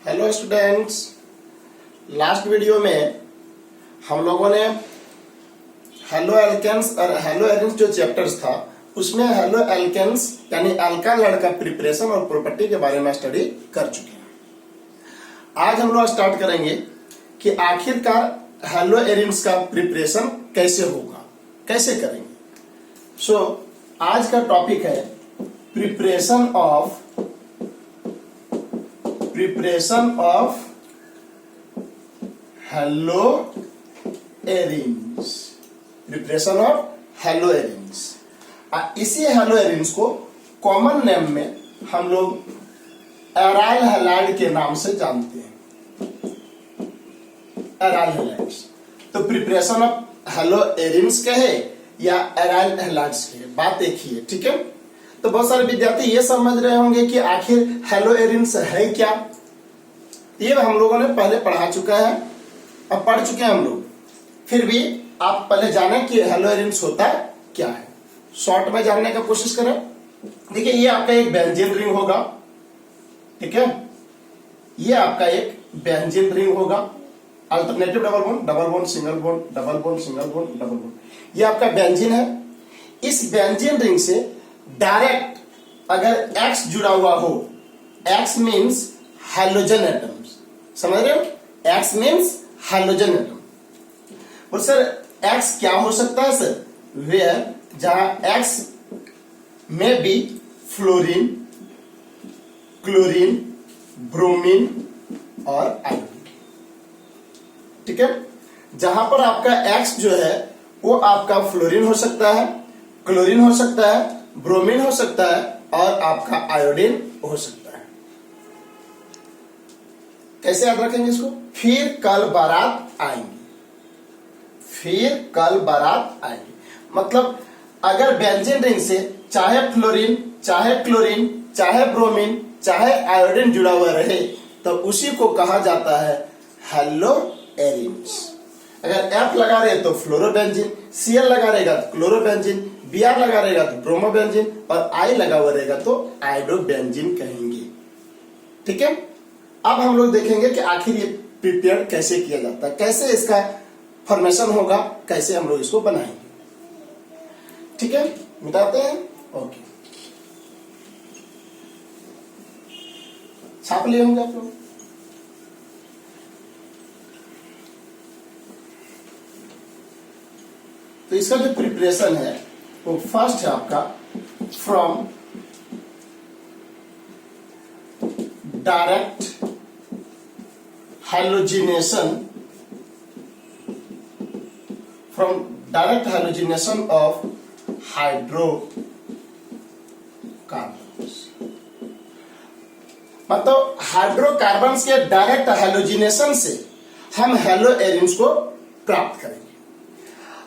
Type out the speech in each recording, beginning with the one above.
Hello students, last video में हम लोगों ने हेलो एल्केन्स और हेलो एरिन्स जो चैप्टर्स था उसमें हेलो एल्केन्स यानी अल्काइल का प्रिपरेशन और प्रॉपर्टी के बारे में स्टडी कर चुके हैं। आज हम लोग स्टार्ट करेंगे कि आखिरकार हेलो एरिन्स का प्रिपरेशन कैसे होगा, कैसे करेंगे। सो आज का टॉपिक है preparation of hello arenes. Preparation of hello arenes. इसी हेलो एरिन्स को कॉमन नेम में हम लोग एराइल हैलाइड के नाम से जानते हैं। Aryl halides. तो प्रिपरेशन ऑफ हेलो एरिन्स कहे या एराइल हैलाइड्स कहे, बात एक ही है, ठीक है। तो बहुत सारे विद्यार्थी ये समझ रहे होंगे कि आखिर हेलो एरिन्स है क्या। ये हम लोगों ने पहले पढ़ा चुका है, अब पढ़ चुके हैं हम लोग, फिर भी आप पहले जाने कि हेलो एरिन्स होता क्या है। शॉर्ट में जानने का कोशिश करें। देखिए, ये आपका एक बेंजीन रिंग होगा, ठीक है। ये आपका एक बेंजीन रिंग होगा। Alternative double bond, single bond, double bond, single bond, double bond. ये आपका बेंजीन है। इस बेंजीन रिंग से डायरेक्ट अगर X जुड़ा हुआ हो, X मीन्स हाइड्रोजन एटम्स, समझ रहे हो। X means hydrogen atom. और सर X क्या हो सकता है सर? वेयर जहां X में बी फ्लोरीन, क्लोरीन, ब्रोमीन और आयोडीन, ठीक है। जहां पर आपका X जो है वो आपका फ्लोरीन हो सकता है, क्लोरीन हो सकता है, ब्रोमीन हो सकता है और आपका आयोडीन हो सकता है। कैसे याद रखेंगे इसको? फिर कल बारात आएंगी, फिर कल बारात आएंगी। मतलब अगर बेंजीन रिंग से चाहे फ्लोरीन, चाहे क्लोरीन, चाहे ब्रोमीन, चाहे आयोडीन जुड़ा हुआ रहे तो उसी को कहा जाता है हेलो एरिन्स। अगर F लगा रहे तो फ्लोरोबेंजीन, Cl लगा रहेगा तो क्लोरोबेंजीन, Br लगा रहेगा तो ब्रोमोबेंजीन और I लगा हुआ रहेगा तो आयोडोबेंजीन कहेंगे, ठीक है। अब हम लोग देखेंगे कि आखिर ये प्रिपेयर कैसे किया जाता है, कैसे इसका फॉर्मेशन होगा, कैसे हम लोग इसको बनाएंगे, ठीक है। मिटाते हैं, ओके। छाप लिए होंगे आप लोग। तो इसका जो प्रिपरेशन है वो फर्स्ट है आपका from direct halogenation of hydrocarbons. मतलब हाइड्रोकार्बन्स के डायरेक्ट हाइलोजिनेशन से हम हेलो एरिन्स को प्राप्त करेंगे।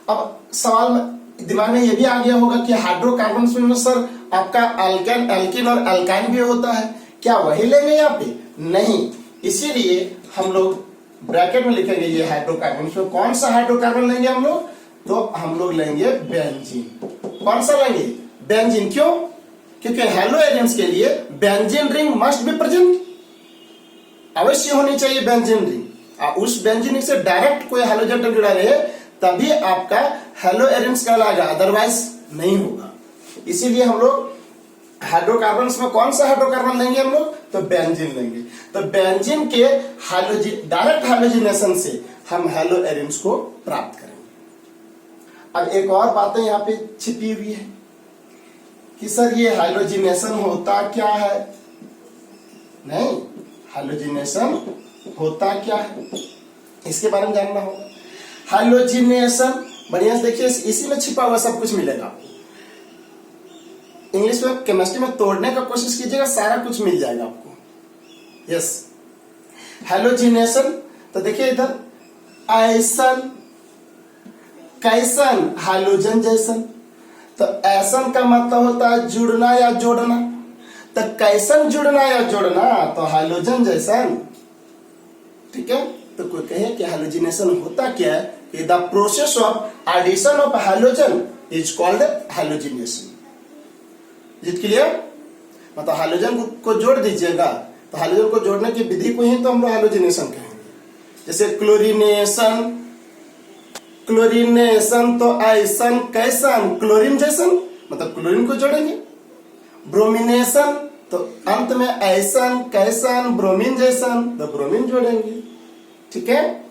अब सवाल दिमाग में ये भी आ गया होगा कि हाइड्रोकार्बन्स में सर आपका अल्केन, एल्कीन और अल्काइन भी होता है, क्या वही लेंगे यहाँ पे? नहीं, इसीलिए हम लोग ब्रैकेट में लिखेंगे ये हाइड्रोकार्बन। में कौन सा हाइड्रोकार्बन लेंगे हम लोग? तो हम लोग लेंगे बेंजीन। कौन सा लेंगे? बेंजीन। क्यों? क्योंकि हेलो एरिन्स के लिए benzene ring must be present, अवश्य होनी चाहिए बेंजीन रिंग। उस बेंजीन रिंग से डायरेक्ट कोई हाइड्रोजन जुड़ा रहे तभी आपका हेलो एरिन्स कहलाएगा, अदरवाइज नहीं होगा। इसीलिए हम लोग हाइड्रोकार्बन्स में कौन सा हाइड्रोकार्बन लेंगे हम लोग? तो बेंजीन लेंगे। तो बेंजीन के डायरेक्ट हाइड्रोजिनेशन से हम हेलो एरिन्स को प्राप्त करेंगे। अब एक और बातें यहाँ पे छिपी हुई है कि सर ये हाइड्रोजिनेशन होता क्या है? नहीं, हाइड्रोजिनेशन होता क्या है इसके बारे में जानना होगा। हाइड्रोजिनेशन बढ़िया से देखिए, इसी में छिपा हुआ सब कुछ मिलेगा आपको। इंग्लिश में, केमिस्ट्री में तोड़ने का कोशिश कीजिएगा, सारा कुछ मिल जाएगा आपको। Yes, hydrogenation. तो देखिए इधर ऐसन, कैसन, हाइड्रोजन जैसन। तो ऐसन का मतलब होता है जुड़ना या जोड़ना। तो कैसन जुड़ना या जोड़ना? तो हाइड्रोजन जैसन, ठीक है। तो कोई कहे कि हाइड्रोजिनेशन होता क्या है? The process of addition of hydrogen is called hydrogenation. Is it clear? मतलब हाइड्रोजन को जोड़ दीजिएगा तो हाइड्रोजन को जोड़ने की विधि को ही तो हम लोग हैलोजिनेशन कहेंगे। जैसे क्लोरीनेशन, क्लोरीनेशन तो ऐसन कैसन, क्लोरीन जैसन, मतलब क्लोरीन को जोड़ेंगे। ब्रोमिनेशन तो अंत में ऐसन कैसन, ब्रोमीन जैसन, तो ब्रोमीन जोड़ेंगे। ठीक है,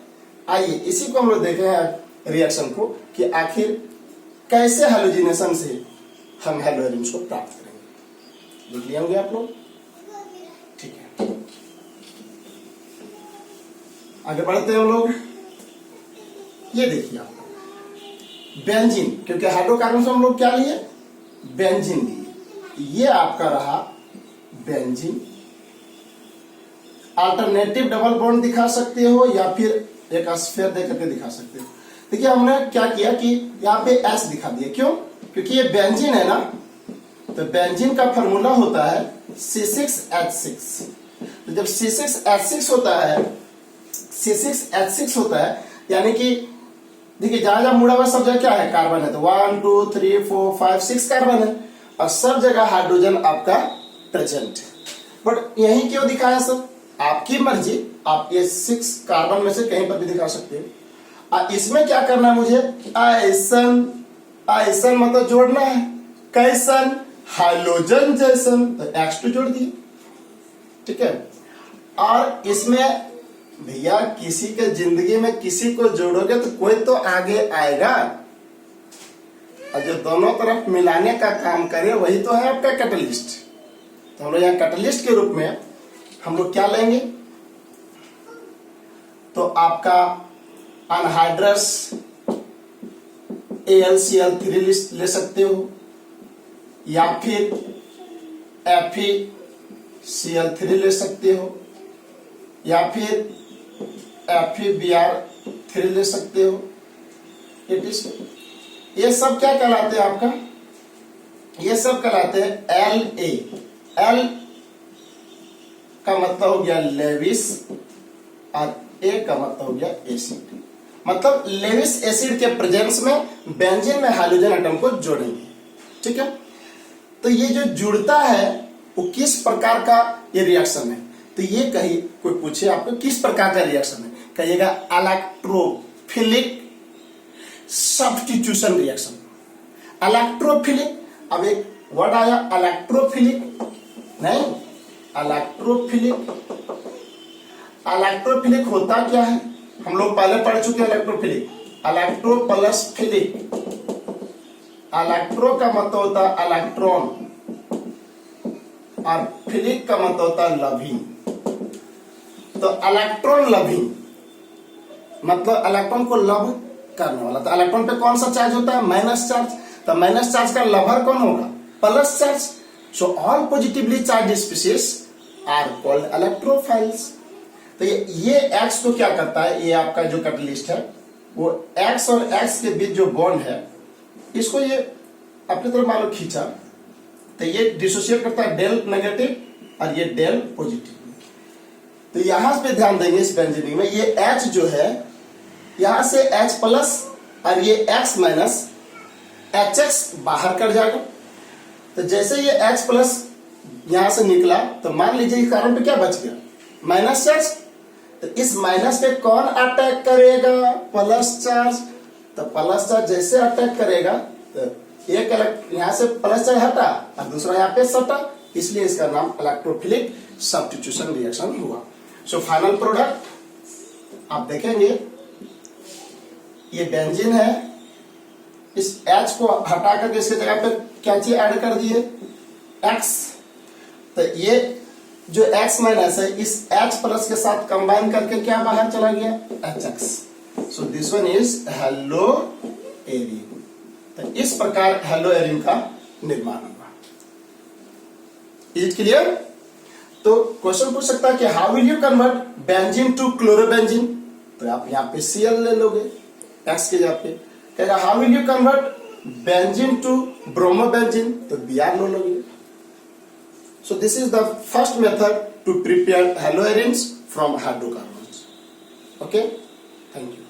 आइए इसी को हम लोग देखें रिएक्शन को कि आखिर कैसे हैलोजिनेशन से हम हैलो एरिम्स को प्राप्त करेंगे। देख लिए होंगे आप लोग। ठीक है, आगे बढ़ते हैं हम लोग। ये देखिए आप बेंजीन, क्योंकि हाइड्रोकार्बन से हम लोग क्या लिए, बेंजीन लिए। ये आपका रहा बेंजीन। अल्टरनेटिव डबल बॉन्ड दिखा सकते हो या फिर एक स्फीयर दे करके दिखा सकते हो। देखिए हमने क्या किया कि यहाँ पे एस दिखा दिया, क्यों, क्योंकि ये बेंजीन है ना, तो बेंजीन का फॉर्मूला होता है C6H6। तो जब C6H6 होता है, C6H6 होता है, यानी कि देखिए जहां जहां मुड़ा हुआ सब जगह क्या है, कार्बन है। तो 1 2 3 4 5 6 कार्बन है और सब जगह हाइड्रोजन आपका प्रेजेंट है। बट यही क्यों दिखाया सब, आपकी मर्जी, आप ये 6 कार्बन में से कहीं पर भी दिखा सकते हो। इसमें क्या करना है मुझे, ऐसन, ऐसन मतलब जोड़ना है, कैसन, हाइड्रोजन जैसन, तो H2 जोड़ दिए। ठीक है, और इसमें भैया किसी के जिंदगी में किसी को जोड़ोगे तो कोई तो आगे आएगा, और जो दोनों तरफ मिलाने का काम करे वही तो है आपका कैटलिस्ट। तो हम लोग यहाँ कैटलिस्ट के रूप में हम लोग क्या लेंगे, तो आपका अनहाइड्रस AlCl3 ले सकते हो, या फिर FeCl3 ले सकते हो, या फिर FeBr3 ले सकते हो। ये सब क्या कहलाते हैं आपका, ये सब कहलाते हैं La। L का मतलब हो गया लेविस और A का मतलब हो गया एसिड। मतलब लेविस एसिड के प्रेजेंस में बेंजीन में हाइड्रोजन एटम को जोड़ेंगे। ठीक है, तो ये जो जुड़ता है वो किस प्रकार का ये रिएक्शन है, तो ये कहीं कोई पूछे आपको किस प्रकार का रिएक्शन है, कहिएगा इलेक्ट्रोफिलिक सब्स्टिट्यूशन रिएक्शन। इलेक्ट्रोफिलिक, अब एक वर्ड आया इलेक्ट्रोफिलिक, नहीं, इलेक्ट्रोफिलिक। इलेक्ट्रोफिलिक होता क्या है, हम लोग पहले पढ़ चुके हैं electrophilic. Electro plus philic, electro का मतलब होता है इलेक्ट्रॉन और फिलिक का मतलब होता है लविंग। तो इलेक्ट्रॉन लविंग मतलब इलेक्ट्रॉन को लव करने वाला। तो इलेक्ट्रॉन पे कौन सा चार्ज होता है, माइनस चार्ज। तो माइनस चार्ज का लवर कौन होगा, plus charge. So all positively charge species are called electrophiles. तो ये X को क्या करता है, ये आपका जो कैटलिस्ट है वो X और X के बीच जो बॉन्ड है इसको ये अपनी तरफ मान लो खींचा, तो ये डिसोसिएट करता है डेल नेगेटिव और ये डेल पॉजिटिव। तो यहां पे ध्यान देंगे इस बेंजीन में, ये H जो है यहां से H प्लस और ये X माइनस HX बाहर कर जाएगा। तो जैसे ये H प्लस यहां से निकला तो मान लीजिए इस कारण पे क्या बच गया, माइनस चार्ज। तो इस माइनस पे कौन अटैक करेगा, प्लस चार्ज। तो प्लस चार्ज जैसे अटैक करेगा तो एक यहां से प्लस चार्ज हटा और दूसरा यहाँ पे सटा, इसलिए इसका नाम इलेक्ट्रोफिलिक सब्स्टिट्यूशन रिएक्शन हुआ। सो फाइनल प्रोडक्ट आप देखेंगे ये बेंजीन है, इस H को हटा करके इसके जगह पे क्या चीज ऐड कर दिए, X। तो ये जो X माइनस है इस H प्लस के साथ कंबाइन करके क्या बाहर चला गया, HX। So this one is hello Erin. तो इस प्रकार हेलो एरिन का निर्माण हुआ। Is clear. तो क्वेश्चन पूछ सकता है कि how will you convert benzene to chlorobenzene. तो आप यहाँ पे Cl ले लोगे X के जगह पे। कहेगा how will you convert benzene to bromobenzene, तो Br ले लोगे। So this is the first method to prepare haloarenes from hydrocarbons. Okay, thank you.